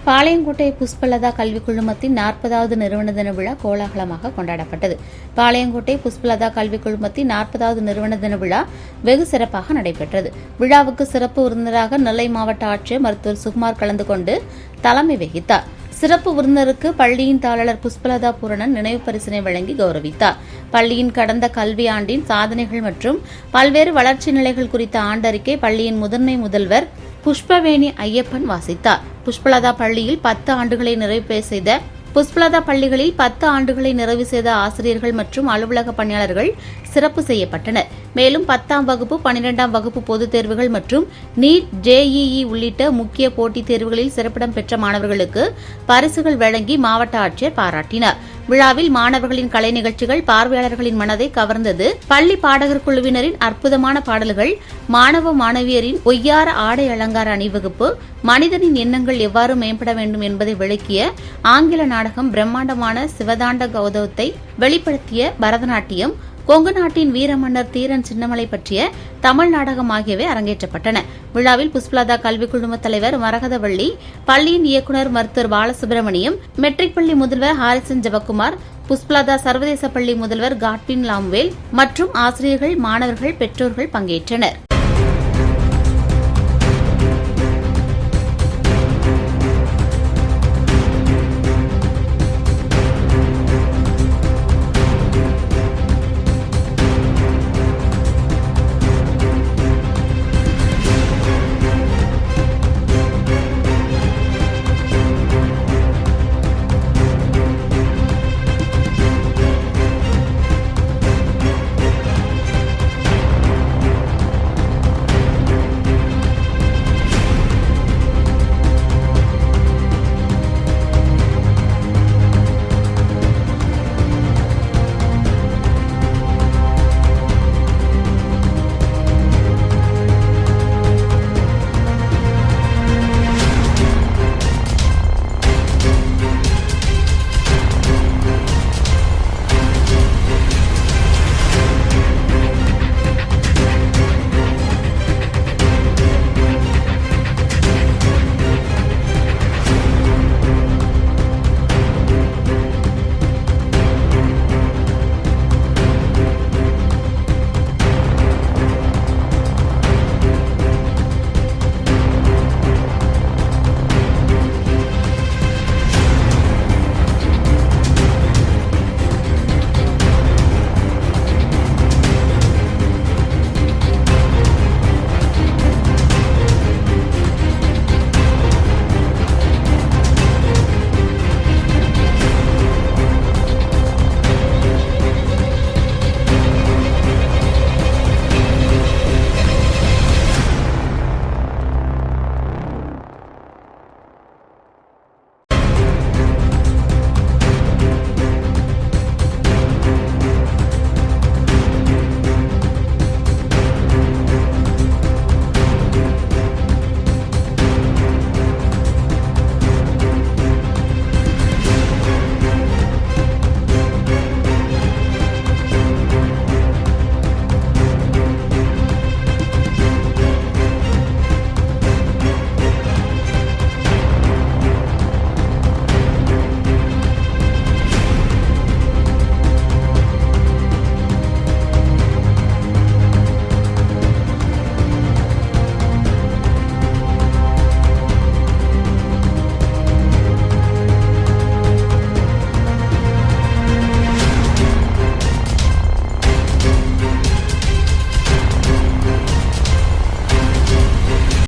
பாளையங்கோட்டை புஷ்பலதா கல்விக் குழுமத்தின் 40வது நிறுவன தின விழா கோலாகலமாக கொண்டாடப்பட்டது. பாளையங்கோட்டை புஷ்பலதா கல்விக் குழுமத்தின் 40வது நிறுவன தின விழா வெகு சிறப்பாக நடைபெற்றது. விழாவுக்கு சிறப்பு விருந்தினராக நெல்லை மாவட்ட ஆட்சியர் மருத்துவர் சுகுமார் கலந்து கொண்டு தலைமை வகித்தார். சிறப்பு விருந்தினருக்கு பள்ளியின் தாளர் புஷ்பலதா பூரணன் நினைவு பரிசினை வழங்கி கௌரவித்தார். பள்ளியின் கடந்த கல்வியாண்டின் சாதனைகள் மற்றும் பல்வேறு வளர்ச்சி நிலைகள் குறித்த ஆண்டறிக்கை பள்ளியின் முதன்மை முதல்வர் புஷ்பவேணி ஐயப்பன் வாசித்தார். புஷ்பலதா பள்ளியில் 10 ஆண்டுகளை நிறைவு செய்த புஷ்பலதா பள்ளிகளில் 10 ஆண்டுகளை நிறைவு செய்த ஆசிரியர்கள் மற்றும் அலுவலக பணியாளர்கள் சிறப்பு செய்யப்பட்டனர். மேலும் 10ஆம் வகுப்பு 12ஆம் வகுப்பு பொதுத் தேர்வுகள் மற்றும் நீட், JEE உள்ளிட்ட முக்கிய போட்டித் தேர்வுகளில் சிறப்பிடம் பெற்ற மாணவர்களுக்கு பரிசுகள் வழங்கி மாவட்ட ஆட்சியர் பாராட்டினார். விழாவில் மாணவர்களின் கலை நிகழ்ச்சிகள் பார்வையாளர்களின் மனதை கவர்ந்தது. பள்ளி பாடகர் குழுவினரின் அற்புதமான பாடல்கள், மாணவ மாணவியரின் ஒய்யார ஆடை அலங்கார அணிவகுப்பு, மனிதனின் எண்ணங்கள் எவ்வாறு மேம்பட வேண்டும் என்பதை விளக்கிய ஆங்கில நாடகம், பிரம்மாண்டமான சிவதாண்ட கௌதவத்தை வெளிப்படுத்திய பரதநாட்டியம், கொங்கு நாட்டின் வீரமன்னர் தீரன் சின்னமலை பற்றிய தமிழ் நாடகம் ஆகியவை அரங்கேற்றப்பட்டன. விழாவில் புஷ்பலதா கல்விக் குழும தலைவர் மரகதவள்ளி, பள்ளியின் இயக்குநர் மருத்துவர் பாலசுப்ரமணியம், மெட்ரிக் பள்ளி முதல்வர் ஹாரிசன் ஜெபக்குமார், புஷ்பலதா சர்வதேச பள்ளி முதல்வர் காட்வின் லாம்வேல் மற்றும் ஆசிரியர்கள், மாணவர்கள், பெற்றோர்கள் பங்கேற்றனர்.